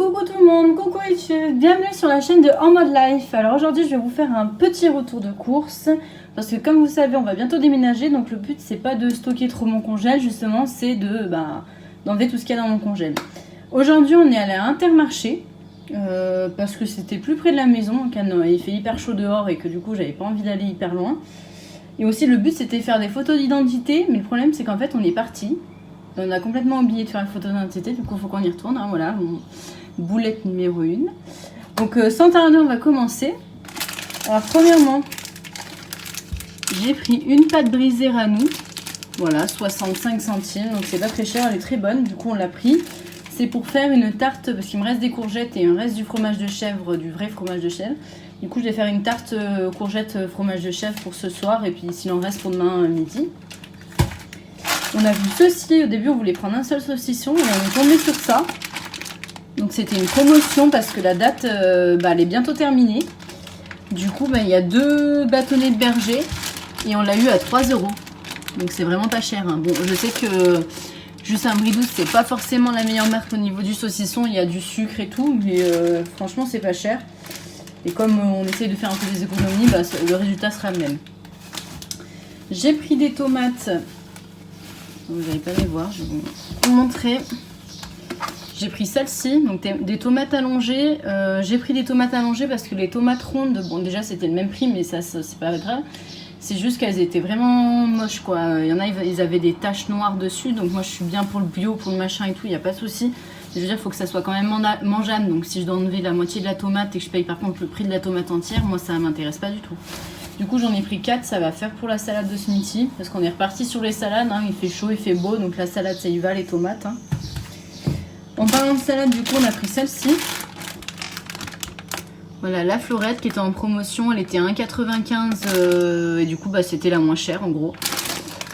Coucou tout le monde, coucou YouTube, bienvenue sur la chaîne de En Mode Life. Alors aujourd'hui je vais vous faire un petit retour de course parce que comme vous savez on va bientôt déménager, donc le but c'est pas de stocker trop mon congèle, justement c'est de d'enlever tout ce qu'il y a dans mon congèle. Aujourd'hui on est allé à Intermarché parce que c'était plus près de la maison, car il fait hyper chaud dehors et que du coup j'avais pas envie d'aller hyper loin. Et aussi le but c'était de faire des photos d'identité, mais le problème c'est qu'en fait on est parti. On a complètement oublié de faire une photo d'identité, du coup il faut qu'on y retourne, hein, voilà, mon boulette numéro 1. Donc sans tarder on va commencer. Alors premièrement, j'ai pris une pâte brisée Ranou, voilà, 65 centimes, donc c'est pas très cher, elle est très bonne, du coup on l'a pris. C'est pour faire une tarte, parce qu'il me reste des courgettes et il me reste du fromage de chèvre, du vrai fromage de chèvre. Du coup je vais faire une tarte courgette fromage de chèvre pour ce soir, et puis s'il en reste pour demain midi. On a vu ceci, au début on voulait prendre un seul saucisson et on est tombé sur ça. Donc c'était une promotion parce que la date elle est bientôt terminée. Du coup il y a 2 bâtonnets de berger et on l'a eu à 3 €. Donc c'est vraiment pas cher, hein. Bon, je sais que Juste un Bridou c'est pas forcément la meilleure marque au niveau du saucisson, il y a du sucre et tout, mais franchement c'est pas cher. Et comme on essaye de faire un peu des économies, le résultat sera le même. J'ai pris des tomates. Vous n'allez pas les voir, je vais vous montrer. J'ai pris celle-ci, donc des tomates allongées. J'ai pris des tomates allongées parce que les tomates rondes, bon déjà c'était le même prix, mais ça c'est pas grave. C'est juste qu'elles étaient vraiment moches quoi. Il y en a, ils avaient des taches noires dessus, donc moi je suis bien pour le bio, pour le machin et tout, il n'y a pas de souci. Je veux dire, il faut que ça soit quand même mangeable, donc si je dois enlever la moitié de la tomate et que je paye par contre le prix de la tomate entière, moi ça m'intéresse pas du tout. Du coup j'en ai pris 4, ça va faire pour la salade de ce midi, parce qu'on est reparti sur les salades, hein. Il fait chaud, il fait beau, donc la salade ça y va, les tomates. Hein. En parlant de salade, du coup on a pris celle-ci. Voilà, la Florette qui était en promotion, elle était à 1,95 et du coup c'était la moins chère en gros.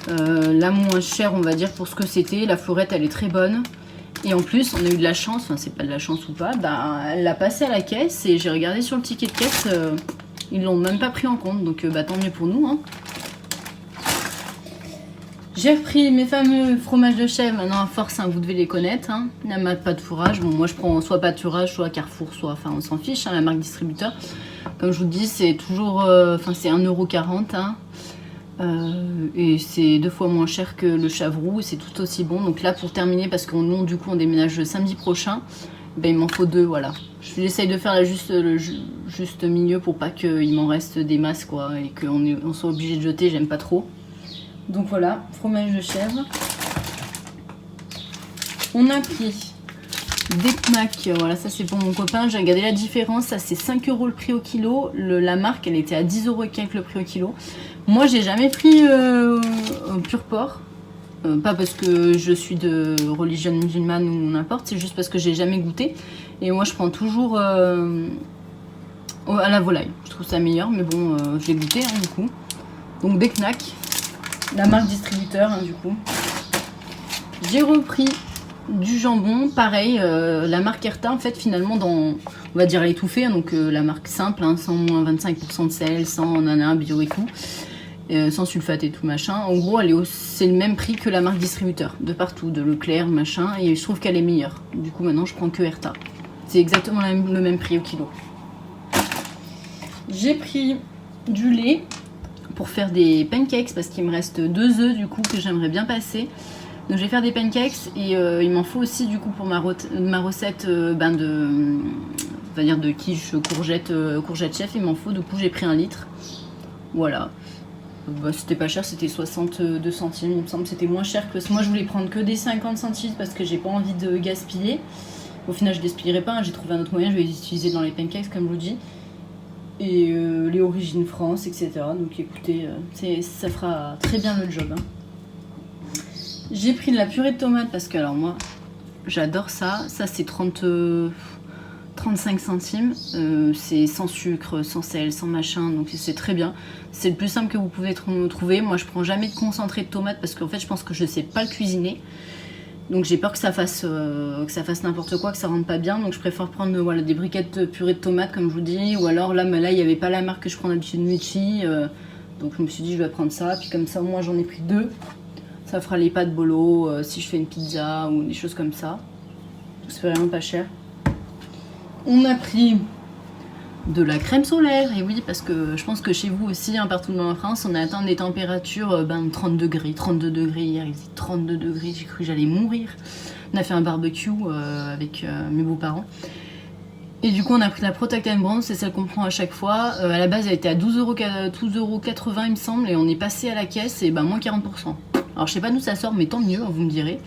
La moins chère on va dire pour ce que c'était, la Florette elle est très bonne. Et en plus on a eu de la chance, enfin c'est pas de la chance ou pas, elle l'a passé à la caisse et j'ai regardé sur le ticket de caisse. Ils l'ont même pas pris en compte, donc tant mieux pour nous. Hein. J'ai repris mes fameux fromages de chèvre. Maintenant, à force, hein, vous devez les connaître. Hein. La marque Pâte Fourrage. Bon, moi, je prends soit Pâte Fourrage, soit Carrefour, soit. Enfin, on s'en fiche, hein, la marque distributeur. Comme je vous dis, c'est toujours. C'est 1,40 €. Hein. Et c'est 2 fois moins cher que le Chavroux. C'est tout aussi bon. Donc là, pour terminer, parce que nous, du coup, on déménage le samedi prochain. Il m'en faut 2, voilà. J'essaye de faire le juste milieu pour pas qu'il m'en reste des masses, quoi, et qu'on soit obligé de jeter, j'aime pas trop. Donc voilà, fromage de chèvre. On a pris des knacks, voilà, ça c'est pour mon copain. J'ai regardé la différence, ça c'est 5 € le prix au kilo. La marque, elle était à 10 € et quelques le prix au kilo. Moi, j'ai jamais pris pur porc. Pas parce que je suis de religion musulmane ou n'importe, c'est juste parce que j'ai jamais goûté. Et moi je prends toujours à la volaille. Je trouve ça meilleur, mais bon, je l'ai goûté hein, du coup. Donc des knacks, la marque distributeur hein, du coup. J'ai repris du jambon, pareil, la marque Erta en fait finalement on va dire l'étouffée, hein, donc la marque simple, hein, sans moins 25% de sel, sans nana, bio et tout. Sans sulfate et tout machin. En gros, c'est le même prix que la marque distributeur, de partout, de Leclerc, machin, et je trouve qu'elle est meilleure. Du coup, maintenant, je prends que Erta. C'est exactement le même prix au kilo. J'ai pris du lait pour faire des pancakes, parce qu'il me reste 2 œufs, du coup, que j'aimerais bien passer. Donc, je vais faire des pancakes, et il m'en faut aussi, du coup, pour ma recette on va dire de quiche courgette chef, il m'en faut, du coup, j'ai pris 1 litre. Voilà. C'était pas cher, c'était 62 centimes, il me semble, c'était moins cher que moi je voulais prendre que des 50 centimes parce que j'ai pas envie de gaspiller. Au final je gaspillerai pas, hein. J'ai trouvé un autre moyen, je vais les utiliser dans les pancakes comme je vous dis. Et les origines France, etc. Donc écoutez, ça fera très bien le job. Hein. J'ai pris de la purée de tomates parce que alors moi j'adore ça, c'est 35 centimes, c'est sans sucre, sans sel, sans machin, donc c'est très bien. C'est le plus simple que vous pouvez trouver. Moi je prends jamais de concentré de tomate parce qu'en fait je pense que je sais pas le cuisiner. Donc j'ai peur que ça fasse n'importe quoi, que ça rentre pas bien. Donc je préfère prendre voilà, des briquettes de purée de tomates comme je vous dis. Ou alors là il n'y avait pas la marque que je prends d'habitude Mucci. Donc je me suis dit je vais prendre ça. Puis comme ça moi j'en ai pris 2. Ça fera les pâtes bolo si je fais une pizza ou des choses comme ça. C'est vraiment pas cher. On a pris de la crème solaire, et oui, parce que je pense que chez vous aussi, hein, partout dans la France, on a atteint des températures 30 degrés, 32 degrés, hier il faisait 32 degrés, j'ai cru que j'allais mourir. On a fait un barbecue avec mes beaux-parents. Et du coup, on a pris la Protect and Bronze, c'est celle qu'on prend à chaque fois. À la base, elle était à 12,80 € il me semble, et on est passé à la caisse, et moins 40%. Alors, je sais pas d'où ça sort, mais tant mieux, vous me direz.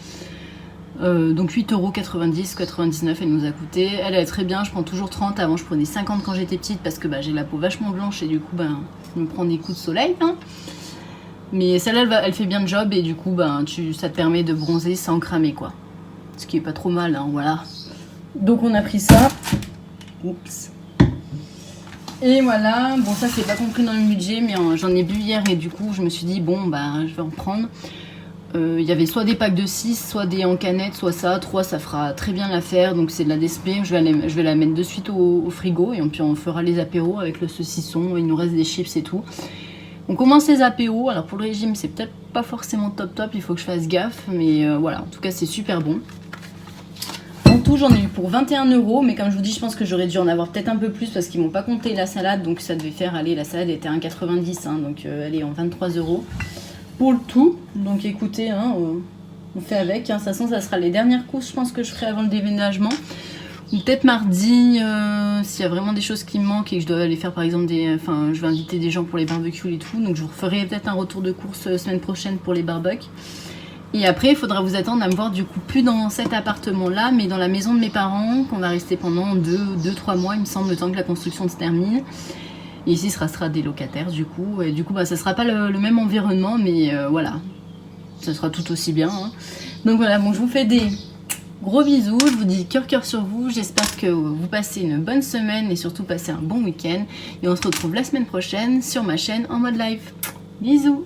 Donc 8,90 €, 99 elle nous a coûté. Elle est très bien, je prends toujours 30. Avant je prenais 50 quand j'étais petite parce que j'ai la peau vachement blanche et du coup je me prends des coups de soleil. Hein. Mais celle-là elle fait bien le job et du coup ça te permet de bronzer sans cramer quoi. Ce qui est pas trop mal, hein, voilà. Donc on a pris ça. Oups. Et voilà, bon ça c'est pas compris dans le budget mais j'en ai bu hier et du coup je me suis dit bon je vais en prendre. Il y avait soit des packs de 6, soit des en canette, soit ça. 3 ça fera très bien l'affaire. Donc c'est de la DSP. Je vais la mettre de suite au frigo. Et puis on fera les apéros avec le saucisson. Il nous reste des chips et tout. On commence les apéros. Alors pour le régime c'est peut-être pas forcément top. Il faut que je fasse gaffe. Mais voilà, en tout cas c'est super bon. En tout j'en ai eu pour 21 €. Mais comme je vous dis je pense que j'aurais dû en avoir peut-être un peu plus. Parce qu'ils m'ont pas compté la salade. Donc ça devait faire, la salade était à 1,90 €. Hein, donc elle est en 23 €. Pour le tout, donc écoutez, hein, on fait avec, hein. De toute façon ça sera les dernières courses je pense que je ferai avant le déménagement, ou peut-être mardi, s'il y a vraiment des choses qui me manquent et que je dois aller faire par exemple je vais inviter des gens pour les barbecues et tout, donc je vous ferai peut-être un retour de course semaine prochaine pour les barbecues. Et après il faudra vous attendre à me voir du coup plus dans cet appartement là, mais dans la maison de mes parents, qu'on va rester pendant 2-3 mois il me semble, le temps que la construction se termine. Et ici, ce sera des locataires, du coup. Et du coup, ça sera pas le même environnement, mais voilà. Ça sera tout aussi bien. Hein. Donc voilà, bon, je vous fais des gros bisous. Je vous dis cœur sur vous. J'espère que vous passez une bonne semaine et surtout passez un bon week-end. Et on se retrouve la semaine prochaine sur ma chaîne en mode live. Bisous!